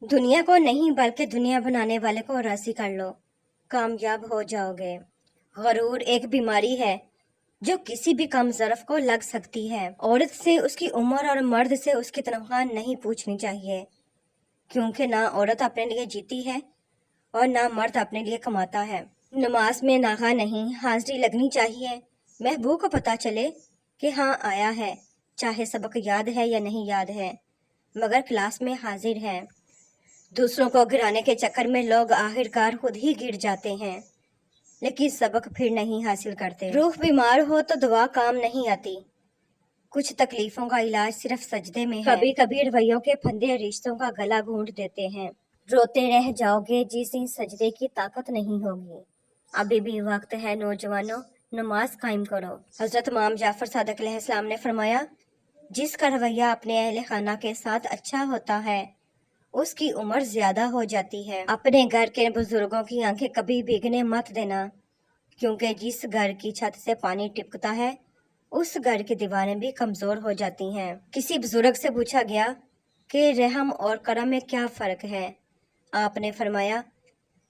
दुनिया को नहीं बल्कि दुनिया बनाने वाले को राजी कर लो, कामयाब हो जाओगे। गरूर एक बीमारी है जो किसी भी कम ज़रफ़ को लग सकती है। औरत से उसकी उम्र और मर्द से उसकी तनख्वाह नहीं पूछनी चाहिए, क्योंकि ना औरत अपने लिए जीती है और ना मर्द अपने लिए कमाता है। नमाज में नागा नहीं, हाजिरी लगनी चाहिए। महबूब को पता चले कि हाँ आया है, चाहे सबक याद है या नहीं याद है, मगर क्लास में हाजिर है। दूसरों को गिराने के चक्कर में लोग आखिरकार खुद ही गिर जाते हैं, लेकिन सबक फिर नहीं हासिल करते। रूह बीमार हो तो दुआ काम नहीं आती। कुछ तकलीफों का इलाज सिर्फ सजदे में है। कभी कभी रवैयों के फंदे रिश्तों का गला घूंट देते हैं। रोते रह जाओगे जिस दिन सजदे की ताकत नहीं होगी। अभी भी वक्त है नौजवानों, नमाज कायम करो। हजरत इमाम जाफर सादिक अलैहिस्सलाम ने फरमाया, जिसका रवैया अपने अहले खाना के साथ अच्छा होता है उसकी उम्र ज्यादा हो जाती है। अपने घर के बुजुर्गों की आंखें कभी भीगने मत देना, क्योंकि जिस घर की छत से पानी टिपकता है उस घर की दीवारें भी कमजोर हो जाती हैं। किसी बुजुर्ग से पूछा गया कि रहम और करम में क्या फर्क है। आपने फरमाया,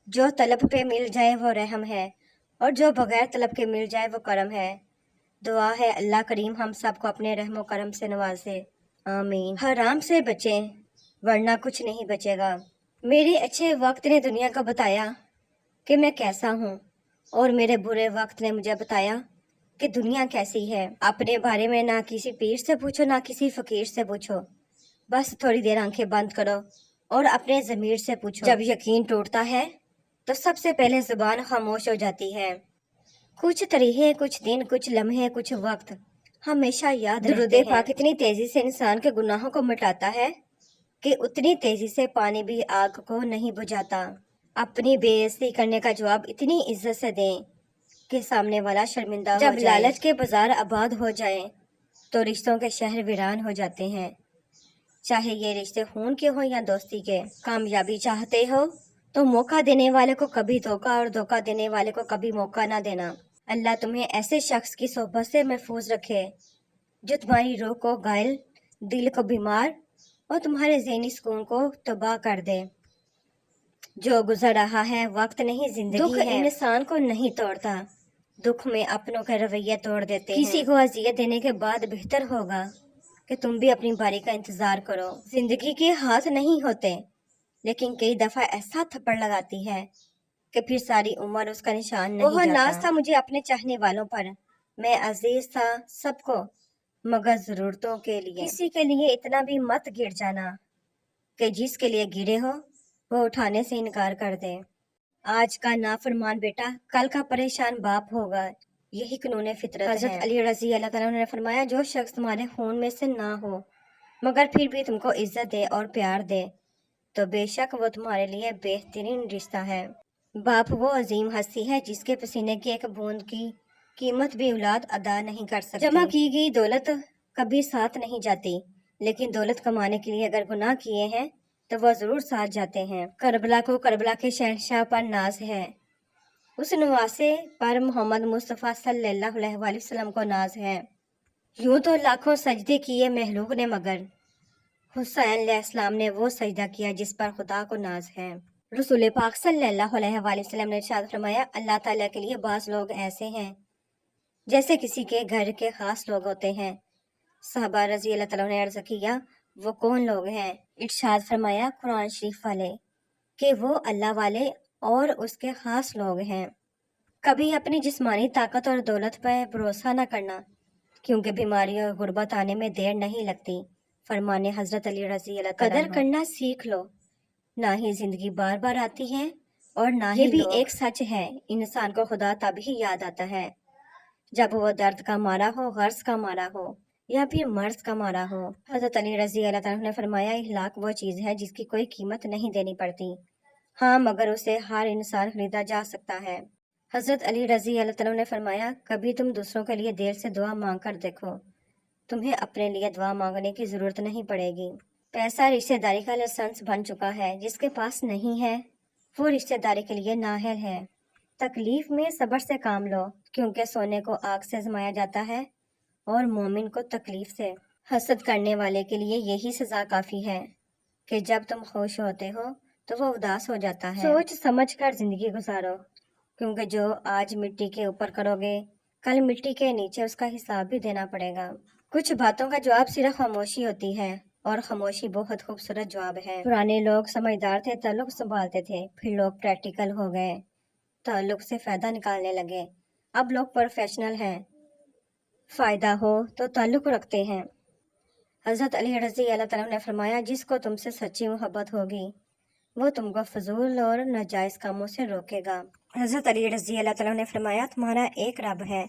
जो तलब पे मिल जाए वो रहम है और जो बगैर तलब के मिल जाए वो करम है। दुआ है अल्लाह करीम हम सबको अपने रहमो करम से नवाजे, आमीन। हराम से बचें वरना कुछ नहीं बचेगा। मेरे अच्छे वक्त ने दुनिया को बताया कि मैं कैसा हूँ, और मेरे बुरे वक्त ने मुझे बताया कि दुनिया कैसी है। अपने बारे में ना किसी पीर से पूछो ना किसी फकीर से पूछो, बस थोड़ी देर आंखें बंद करो और अपने ज़मीर से पूछो। जब यकीन टूटता है तो सबसे पहले जुबान खामोश हो जाती है। कुछ तरीके, कुछ दिन, कुछ लम्हे, कुछ वक्त हमेशा याद रहते हैं। पाक इतनी तेजी से इंसान के गुनाहों को मिटाता है कि उतनी तेजी से पानी भी आग को नहीं बुझाता। अपनी बेइज्जती करने का जवाब इतनी इज्जत से दें कि सामने वाला शर्मिंदा हो जाए। जब लालच के बाजार आबाद हो जाएं, तो रिश्तों के शहर वीरान हो जाते हैं, चाहे ये रिश्ते खून के हो या दोस्ती के। कामयाबी चाहते हो तो मौका देने वाले को कभी धोखा और धोखा देने वाले को कभी मौका ना देना। अल्लाह तुम्हें ऐसे शख्स की सोहबत से महफूज रखे जो तुम्हारी रूह को घायल, दिल को बीमार और तुम्हारे ज़हनी सुकून को तबाह कर दे। जो गुजर रहा है वक्त नहीं जिंदगी दुख है। इंसान को नहीं तोड़ता, दुख में अपनों के रवैये तोड़ देते हैं। किसी को अजियत देने के बाद बेहतर होगा कि तुम भी अपनी बारी का इंतजार करो। जिंदगी के हाथ नहीं होते, लेकिन कई दफा ऐसा थप्पड़ लगाती है कि फिर सारी उम्र उसका निशान नहीं जाता। नाज था मुझे अपने चाहने वालों पर, मैं अजीज था सबको मगर जरूरतों के लिए। किसी के लिए इतना भी मत गिर जाना कि जिसके लिए गिरे हो वो उठाने से इनकार कर दे। आज का नाफरमान बेटा कल का परेशान बाप होगा, यही कानून फितरत है। हज़रत अली रज़ी अल्लाह तआला ने फरमाया, जो शख्स तुम्हारे खून में से ना हो मगर फिर भी तुमको इज्जत दे और प्यार दे तो बेशक वो तुम्हारे लिए बेहतरीन रिश्ता है। बाप वो अजीम हस्ती है जिसके पसीने की एक बूंद की कीमत भी औलाद अदा नहीं कर सकती। जमा की गई दौलत कभी साथ नहीं जाती, लेकिन दौलत कमाने के लिए अगर गुनाह किए हैं तो वह जरूर साथ जाते हैं। करबला को करबला के शहंशाह पर नाज है, उस नवासे पर मोहम्मद मुस्तफ़ा सल्लल्लाहु अलैहि वसल्लम को नाज है। यूं तो लाखों सजदे किए महलूक ने, मगर हुसैन अलैहिस्सलाम ने वो सजदा किया जिस पर खुदा को नाज है। रसूल पाक सल्लल्लाहु अलैहि वसल्लम ने इरशाद फरमाया, अल्लाह ताला के लिए बाज़ लोग ऐसे हैं जैसे किसी के घर के खास लोग होते हैं। साहबा रज़ी अल्लाह तआला ने अर्ज़ किया, वो कौन लोग हैं? इरशाद फरमाया, कुरान शरीफ वाले, कि वो अल्लाह वाले और उसके खास लोग हैं। कभी अपनी जिस्मानी ताकत और दौलत पर भरोसा न करना, क्योंकि बीमारी और गुर्बत आने में देर नहीं लगती। फरमाने हजरत अली रज़ी अल्लाह तआला कदर करना सीख लो, ना ही जिंदगी बार बार आती है और ना ही भी एक सच है, इंसान को खुदा तभी याद आता है जब वो दर्द का मारा हो, गर्ज का मारा हो या फिर मर्ज का मारा हो। हजरत अली रज़ी अल्लाह तआला ने फरमाया, इखलाक वो चीज़ है जिसकी कोई कीमत नहीं देनी पड़ती, हाँ मगर उसे हर इंसान खरीदा जा सकता है। हजरत अली रज़ी अल्लाह तआला ने फरमाया, कभी तुम दूसरों के लिए देर से दुआ मांग कर देखो, तुम्हें अपने लिए दुआ मांगने की जरूरत नहीं पड़ेगी। पैसा रिश्तेदारी का लाइसेंस बन चुका है, जिसके पास नहीं है वो रिश्तेदारी के लिए नाअहल है। तकलीफ में सब्र से काम लो, क्योंकि सोने को आग से आजमाया जाता है और मोमिन को तकलीफ से। हसद करने वाले के लिए यही सजा काफी है کہ جب تم خوش ہوتے ہو تو وہ اداس ہو جاتا ہے۔ سوچ سمجھ کر زندگی گزارو، کیونکہ جو آج مٹی کے اوپر کرو گے کل مٹی کے نیچے اس کا حساب بھی دینا پڑے گا۔ کچھ باتوں کا جواب صرف خاموشی ہوتی ہے، اور خاموشی بہت خوبصورت جواب ہے۔ پرانے لوگ سمجھدار تھے، تعلق سنبھالتے تھے، پھر لوگ پریکٹیکل ہو گئے، تعلق سے فائدہ نکالنے لگے۔ اب لوگ پروفیشنل ہیں، فائدہ ہو تو تعلق رکھتے ہیں۔ حضرت علی رضی اللہ تعالیٰ نے فرمایا، جس کو تم سے سچی محبت ہوگی وہ تم کو فضول اور ناجائز کاموں سے روکے گا۔ حضرت علی رضی اللہ تعالیٰ نے فرمایا، تمہارا ایک رب ہے،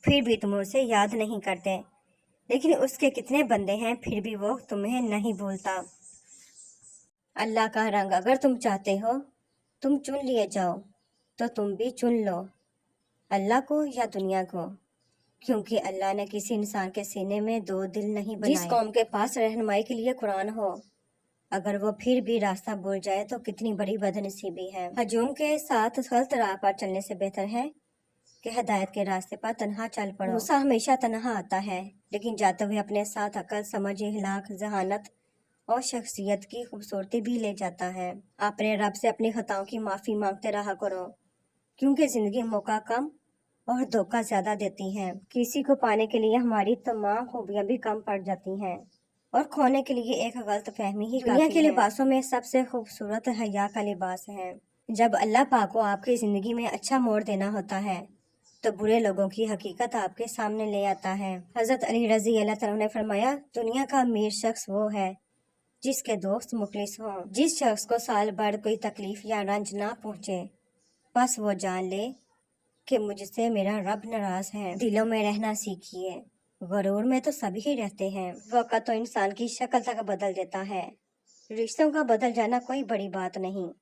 پھر بھی تم اسے یاد نہیں کرتے، لیکن اس کے کتنے بندے ہیں، پھر بھی وہ تمہیں نہیں بھولتا۔ اللہ کا رنگ اگر تم چاہتے ہو تم چن لیے جاؤ تو تم بھی چن لو، اللہ کو یا دنیا کو، کیونکہ اللہ نے کسی انسان کے سینے میں دو دل نہیں بنائے۔ جس قوم کے پاس رہنمائی کے لیے قرآن ہو، اگر وہ پھر بھی راستہ بھول جائے تو کتنی بڑی بدنصیبی ہے۔ ہجوم کے ساتھ غلط راہ پر چلنے سے بہتر ہے کہ ہدایت کے راستے پر تنہا چل پڑو۔ غصہ ہمیشہ تنہا آتا ہے، لیکن جاتے ہوئے اپنے ساتھ عقل، سمجھ، اخلاق، ذہانت اور شخصیت کی خوبصورتی بھی لے جاتا ہے۔ اپنے رب سے اپنی خطاؤں کی معافی مانگتے رہا کرو، کیونکہ زندگی موقع کم اور دھوکہ زیادہ دیتی ہے۔ کسی کو پانے کے لیے ہماری تمام خوبیاں بھی کم پڑ جاتی ہیں، اور کھونے کے لیے ایک غلط فہمی ہی کافی ہے۔ دنیا کے لباسوں میں سب سے خوبصورت حیا کا لباس ہے۔ جب اللہ پاک کو آپ کی زندگی میں اچھا موڑ دینا ہوتا ہے تو برے لوگوں کی حقیقت آپ کے سامنے لے آتا ہے۔ حضرت علی رضی اللہ تعالیٰ نے فرمایا، دنیا کا امیر شخص وہ ہے جس کے دوست مخلص ہوں۔ جس شخص کو سال بھر کوئی تکلیف یا رنج نہ پہنچے، بس وہ جان لے کہ مجھ سے میرا رب ناراض ہے۔ دلوں میں رہنا سیکھیے، غرور میں تو سبھی رہتے ہیں۔ وقت تو انسان کی شکل تک بدل دیتا ہے، رشتوں کا بدل جانا کوئی بڑی بات نہیں۔